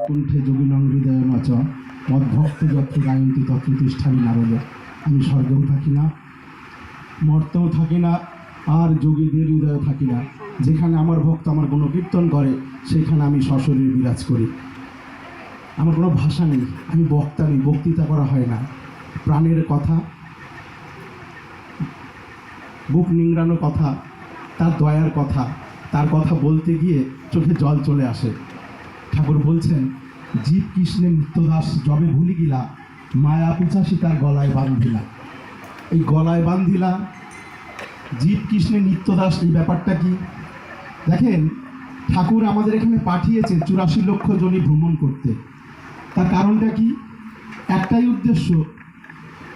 কণ্ঠে যোগিনং হৃদয় মাচ মদ্ভক্ত যত্র গায়ন্তি তত্র তিষ্ঠামি নারদ। আমি স্বর্গেও থাকি না, মর্তেও থাকি না, আর যোগীদের হৃদয়ে থাকি না। যেখানে আমার ভক্ত আমার গুণকীর্তন করে সেখানে আমি সশরীরে বিরাজ করি। আমার কোনো ভাষা নেই, আমি বক্তা নেই, বক্তৃতা করা হয় না। প্রাণের কথা, বুক নিংড়ানো কথা, তার দয়ার কথা, তার কথা বলতে গিয়ে চোখে জল চলে আসে। ঠাকুর বলছেন, জীব কৃষ্ণের নিত্যদাস যবে ভুলি গিলা, মায়া পিছাসি তার গলায় বান্ধিলা। এই গলায় বান্ধিলা, জীব কৃষ্ণের নিত্যদাস, এই ব্যাপারটা কি দেখেন। ঠাকুর আমাদের এখানে পাঠিয়েছে 84 লক্ষ জনই ভ্রমণ করতে। তার কারণটা কি? একটাই উদ্দেশ্য,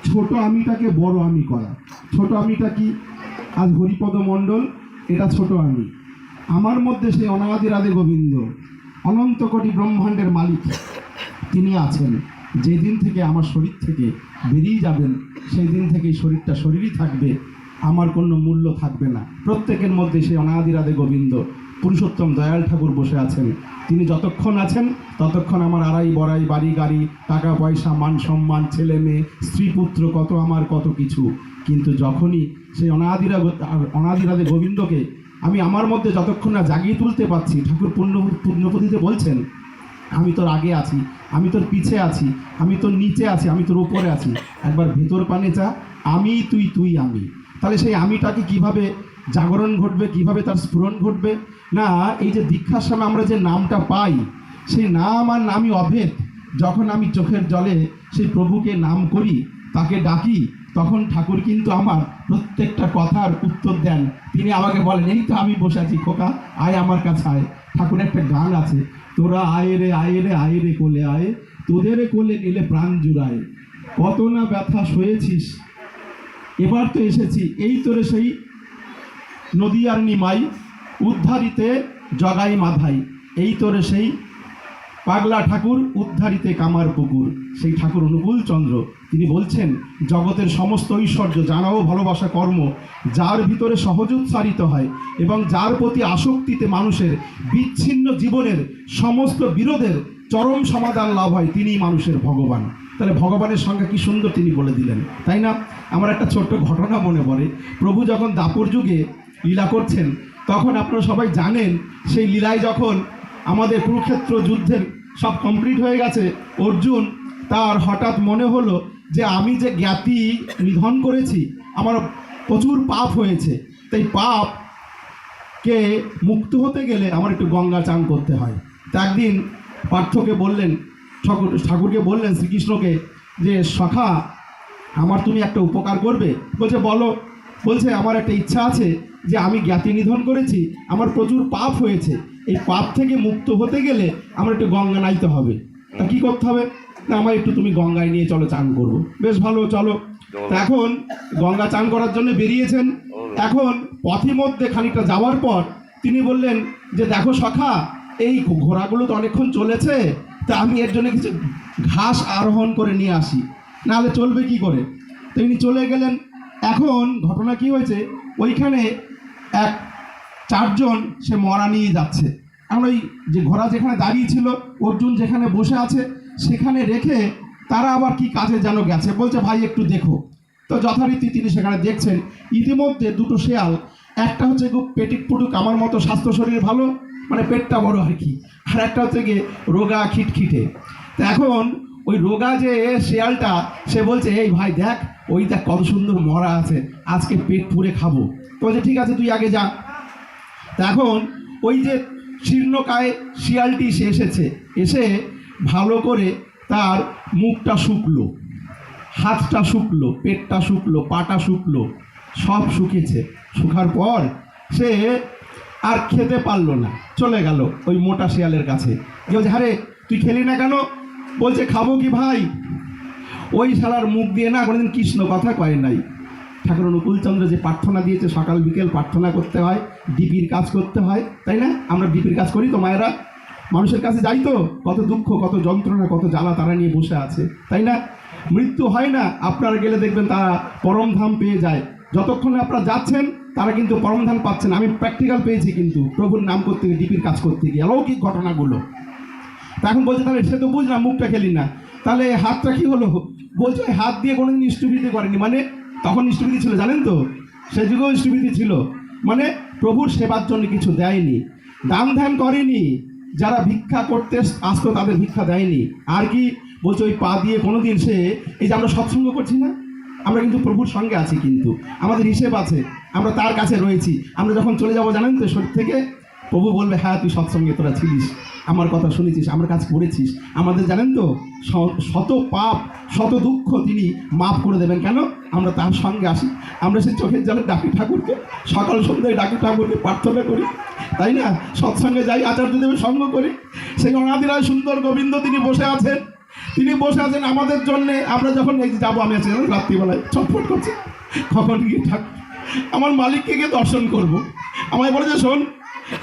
ছোট আমিটাকে বড় আমি করা। ছোট আমিটা কি? আজ হরিপদ মণ্ডল, এটা ছোট আমি। আমার মধ্যে সেই অনাদি রাধে গোবিন্দ, অনন্ত কোটি ব্রহ্মাণ্ডের মালিক তিনি আছেন। যেদিন থেকে আমার শরীর থেকে বেরিয়ে যাবেন সেই দিন থেকে শরীরটা শরীরই থাকবে, আমার কোনো মূল্য থাকবে না। প্রত্যেকের মধ্যে সেই অনাদি রাধে গোবিন্দ পুরুষোত্তম দয়াল ঠাকুর বসে আছেন। তিনি যতক্ষণ আছেন ততক্ষণ আমার আড়াই বড়াই, বাড়ি গাড়ি, টাকা পয়সা, মান সম্মান, ছেলে মেয়ে, স্ত্রী পুত্র, কত আমার কত কিছু। কিন্তু যখনই সেই অনাদি রাধে গোবিন্দকে আমি আমার মধ্যে যতক্ষণ না জাগিয়ে তুলতে পারছি, ঠাকুর পুণ্যপতিতে বলছেন, আমি তোর আগে আছি, আমি তোর পিছে আছি, আমি তোর নিচে আছি, আমি তোর উপরে আছি, একবার ভেতর পানে যা, আমি তুই, তুই আমি। তাহলে সেই আমিটাকে কিভাবে জাগরণ ঘটবে, কিভাবে তার স্ফুরণ ঘটবে? না, এই যে দীক্ষার সময় আমরা যে নামটা পাই, সেই নাম আর নামই অভেদ। যখন আমি চোখের জলে সেই প্রভুকে নাম করি, তাকে ডাকি, তখন ঠাকুর কিন্তু আমার প্রত্যেকটা কথার উত্তর দেন। তিনি আমাকে বলেন, এই তো আমি বসে আছি, খোকা আয় আমার কাছে আয়। ঠাকুর একটা গান আছে, তোরা আয় রে আয় রে আয় রে কোলে আয়, তোদের কোলে নিলে প্রাণ জুড়ায়, কত না ব্যথা সয়েছিস, এবার তো এসেছি, এই তোরে সেই নদী আর নিমাই, উদ্ধারিতে জগাই মাধাই, এই তোরে সেই পাগলা ঠাকুর, উদ্ধারিতে কামার পুকুর। সেই ঠাকুর অনুকূল চন্দ্র তিনি বলছেন, জগতের সমস্ত ঐশ্বর্য, জানাও ভালোবাসা কর্ম, যার ভিতরে সহজ উচ্চারিত হয় এবং যার প্রতি আসক্তিতে মানুষের বিচ্ছিন্ন জীবনের সমস্ত বিরোধের চরম সমাধান লাভ হয়, তিনিই মানুষের ভগবান। তাহলে ভগবানের সংজ্ঞা কি সুন্দর তিনি বলে দিলেন, তাই না? আমার একটা ছোট্ট ঘটনা মনে পড়ে। প্রভু যখন দাপর যুগে লীলা করছেন, তখন আপনারা সবাই জানেন, সেই লীলায় যখন আমাদের কুরুক্ষেত্র যুদ্ধের সব কমপ্লিট হয়ে গেছে, অর্জুন তার হঠাৎ মনে হলো যে আমি যে জ্ঞাতি নিধন করেছি, আমার প্রচুর পাপ হয়েছে, তাই পাপকে মুক্ত হতে গেলে আমার একটু গঙ্গা চান করতে হয়। তা একদিন পার্থকে বললেন, ঠাকুরকে বললেন, শ্রীকৃষ্ণকে, যে সখা আমার তুমি একটা উপকার করবে। বলছে বলো। বলছে আমার একটা ইচ্ছা আছে, যে আমি জ্ঞাতি নিধন করেছি, আমার প্রচুর পাপ হয়েছে, এই পাপ থেকে মুক্ত হতে গেলে আমার একটু গঙ্গা নাইতে হবে। তা কী করতে হবে? না, আমার একটু তুমি গঙ্গায় নিয়ে চলো, চান করবো। বেশ ভালো, চলো। তা এখন গঙ্গা চান করার জন্য বেরিয়েছেন। এখন পথের মধ্যে খানিকটা যাওয়ার পর তিনি বললেন যে দেখো সখা, এই ঘোড়াগুলো তো অনেকক্ষণ চলেছে, তা আমি এর জন্য কিছু ঘাস আরোহণ করে নিয়ে আসি, নাহলে চলবে কি করে। তো তিনি চলে গেলেন। এখন ঘটনা কি হয়েছে, ওইখানে এক 4 জন সে মরা নিয়ে যাচ্ছে। এখন ওই যে ঘোড়া যেখানে দাঁড়িয়ে ছিল, অর্জুন যেখানে বসে আছে, সেখানে রেখে তারা আবার কি কাজে যেন গেছে। বলছে ভাই একটু দেখো। তো যথারীতি তিনি সেখানে দেখছেন, ইতিমধ্যে 2টো শেয়াল, একটা হচ্ছে খুব পেটিক পুটুক আমার মতো, স্বাস্থ্য শরীর ভালো, মানে পেটটা বড় আর কি, আর একটা হচ্ছে গিয়ে রোগা খিটখিটে। তো এখন ওই রোগা যে শেয়ালটা, সে বলছে এই ভাই দেখ, ওই দেখ কত সুন্দর মরা আছে, আজকে পেট পুরে খাবো। তো বলছে ঠিক আছে তুই আগে যা। তা এখন ওই যে শীর্ণকায় শিয়ালটি সে এসেছে, এসে ভালো করে তার মুখটা শুকলো, হাতটা শুকলো, পেটটা শুকলো, পাটা শুকলো, সব শুকেছে। শুকার পর সে আর খেতে পারলো না, চলে গেল ওই মোটা শিয়ালের কাছে। বলছে আরে তুই খেলি না কেন? বলছে খাবো কি ভাই, ওই শালার মুখ দিয়ে না কোনোদিন কৃষ্ণ কথা কয় নাই। ঠাকুর অনুকূলচন্দ্র যে প্রার্থনা দিয়েছে, সকাল বিকেল প্রার্থনা করতে হয়, ডিপির কাজ করতে হয়, তাই না? আমরা ডিপির কাজ করি তো মায়েরা, মানুষের কাছে যাই তো, কত দুঃখ, কত যন্ত্রণা, কত জ্বালা তারা নিয়ে বসে আছে, তাই না? মৃত্যু হয় না, আপনারা গেলে দেখবেন তারা পরমধাম পেয়ে যায়। যতক্ষণে আপনারা যাচ্ছেন তারা কিন্তু পরমধাম পাচ্ছেন। আমি প্র্যাকটিক্যাল পেয়েছি কিন্তু প্রভুর নাম করতে গিয়ে, ডিপির কাজ করতে গিয়ে, অলৌকিক ঘটনাগুলো। তা এখন বলছে তাহলে সে তো বুঝলাম মুখটা খেলি না, তাহলে হাতটা কি হলো? বলছে ওই হাত দিয়ে কোনোদিন ইষ্টবিধি করেনি। মানে তখন ইষ্টবিধি ছিল জানেন তো, সে যুগেও ইষ্টবিধি ছিল। মানে প্রভুর সেবার জন্য কিছু দেয়নি, দান ধ্যান করেনি, যারা ভিক্ষা করতে আসতো তাদের ভিক্ষা দেয়নি। আর কি বলছে ওই পা দিয়ে কোনোদিন সে, এই যে আমরা সৎসঙ্গ করছি না, আমরা কিন্তু প্রভুর সঙ্গে আছি, কিন্তু আমাদের হিসেব আছে, আমরা তার কাছে রয়েছি। আমরা যখন চলে যাব জানেন তো শরীর থেকে, প্রভু বলবে হ্যাঁ তুই সৎসঙ্গে তোরা ছিলিস, আমার কথা শুনেছিস, আমার কাজ করেছিস। আমাদের জানেন তো শত পাপ শত দুঃখ তিনি মাফ করে দেবেন। কেন? আমরা তার সঙ্গে আসি, আমরা সেই চোখের জলে ডাকি ঠাকুরকে, সকাল সন্ধ্যায় ডাকি ঠাকুরকে, প্রার্থনা করি, তাই না? সৎসঙ্গে যাই, আচার্যদেবের সঙ্গ করি। সেই অনাদিরায় সুন্দর গোবিন্দ তিনি বসে আছেন, তিনি বসে আছেন আমাদের জন্যে। আমরা যখন এই যে যাবো, আমি আছি রাত্রিবেলায় ছটফট করছি, কখন গিয়ে ঠাকুর আমার মালিককে গিয়ে দর্শন করবো। আমায় বলেছে শোন,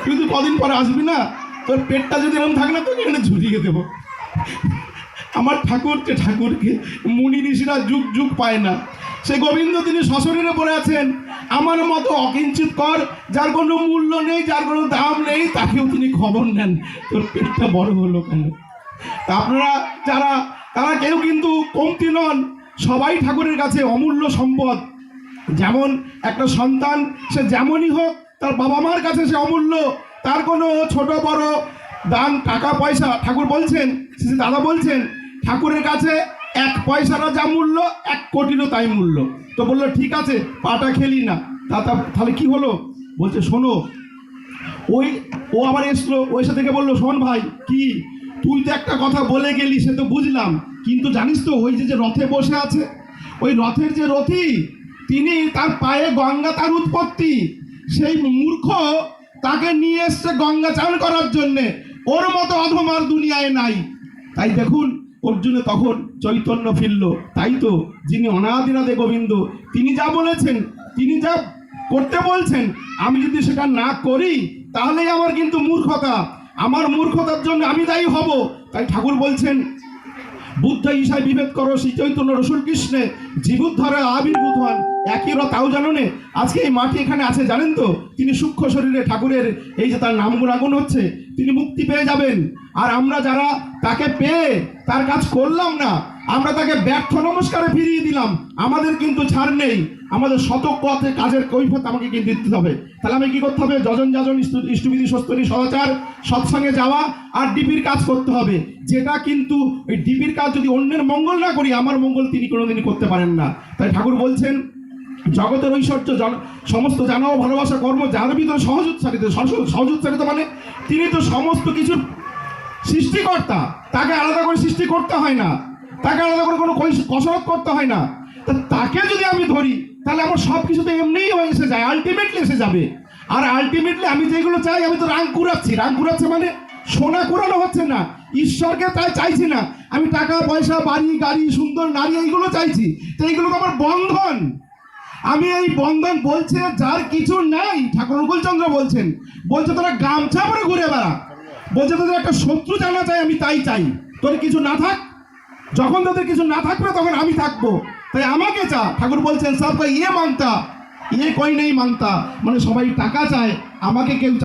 তুই তো কদিন পরে আসবি না, তোর পেটটা যদি এরকম থাকে না তোকে এখানে ঝুলিয়ে দেবো। আমার ঠাকুরকে মুনি ঋষিরা যুগ যুগ পায় না। সে গোবিন্দ তিনি সশরীরে পড়ে আছেন। আমার মতো অকিঞ্চিত কর, যার কোনো মূল্য নেই, যার কোনো দাম নেই, তাকেও তিনি খবর নেন তোর পেটটা বড় হলো কেন। তা আপনারা যারা, তারা কেউ কিন্তু কমতি নন, সবাই ঠাকুরের কাছে অমূল্য সম্পদ। যেমন একটা সন্তান, সে যেমনই হোক তার বাবা মার কাছে সে অমূল্য, তার কোনো ছোট বড় দান টাকা পয়সা, ঠাকুর বলছেন, দাদা বলছেন ঠাকুরের কাছে 1 পয়সারও যা মূল্য 1 কোটিরও তাই মূল্য। তো বললো ঠিক আছে, পাটা খেলি না, তাহলে কি হলো? বলছে শোনো, ও আবার এসলো, ওই সাথে থেকে বললো শোন ভাই, কি তুই তো একটা কথা বলে গেলি, সে তো বুঝলাম, কিন্তু জানিস তো ওই যে রথে বসে আছে, ওই রথের যে রথী, তিনি তার পায়ে গঙ্গা তার উৎপত্তি, সেই মূর্খ তাকে নিয়ে এসছে গঙ্গা চান করার জন্যে, ওর মতো অধমার দুনিয়ায় নাই। তাই দেখুন অর্জুনে তখন চৈতন্য ফিরল। তাই তো যিনি অনাদিনাদে গোবিন্দ, তিনি যা বলেছেন, তিনি যা করতে বলছেন, আমি যদি সেটা না করি তাহলেই আমার কিন্তু মূর্খতা, আমার মূর্খতার জন্য আমি দায়ী হব। তাই ঠাকুর বলছেন বুদ্ধ ঈশায় বিভেদ করো, শ্রী চৈতন্য রসুল কৃষ্ণে জীবুদ্ধারে আবির্ভূত হন। একই তাও জানো নে, আজকে এই মাটি এখানে আছে জানেন তো, তিনি সূক্ষ্ম শরীরে ঠাকুরের এই যে তার নাম গুণাগুণ হচ্ছে, তিনি মুক্তি পেয়ে যাবেন। আর আমরা যারা তাকে পেয়ে তার কাজ করলাম না, আমরা তাকে ব্যর্থ নমস্কারে ফিরিয়ে দিলাম, আমাদের কিন্তু ছাড় নেই, আমাদের শতকতে কাজের কৈফিয়ত আমাকে কিন্তু দিতে হবে। তাহলে আমি কি করতে হবে? যজন যাজন ইষ্টবিধি সস্তরী সদাচার, সৎসঙ্গে যাওয়া আর ডিপির কাজ করতে হবে। যেটা কিন্তু ওই ডিপির কাজ যদি অন্যের মঙ্গল না করি, আমার মঙ্গল তিনি কোনোদিনই করতে পারেন না। তাই ঠাকুর বলছেন জগতের ঐশ্বর্য সমস্ত জানা ও ভালোবাসা কর্ম যার ভিতরে সহজ উচ্চারিত, মানে তিনি তো সমস্ত কিছুর সৃষ্টিকর্তা, তাকে আলাদা করে সৃষ্টি করতে হয় না, তাকে আলাদা করে কোনো কসরত করতে হয় না। তাকে যদি আমি ধরি তাহলে আমার সব কিছু তো এমনিই হয়ে এসে যায়, আলটিমেটলি এসে যাবে। আর আলটিমেটলি আমি যেগুলো চাই, আমি তো রাগ কুড়াচ্ছি, মানে সোনা কুড়ানো হচ্ছে না, ঈশ্বরকে তাই চাইছি না, আমি টাকা পয়সা বাড়ি গাড়ি সুন্দর নারী এইগুলো চাইছি। তো এইগুলো তো আমার বন্ধন, আমি এই বন্ধন বলছে যার কিছু নাই, ঠাকুর অনুকূলচন্দ্র বলছে তোরা গামছা পরে ঘুরে বেড়া, বলছে তোদের একটা শত্রু জানা চাই, আমি তাই চাই, তোর কিছু না থাক, যখন তোদের কিছু না থাকবে তখন আমি থাকবো, তাই আমাকে চা। ঠাকুর বলছেন সব ইয়ে মাংতা, ইয়ে কই নেই মাংতা, মানে সবাই টাকা চায়, আমাকে কেউ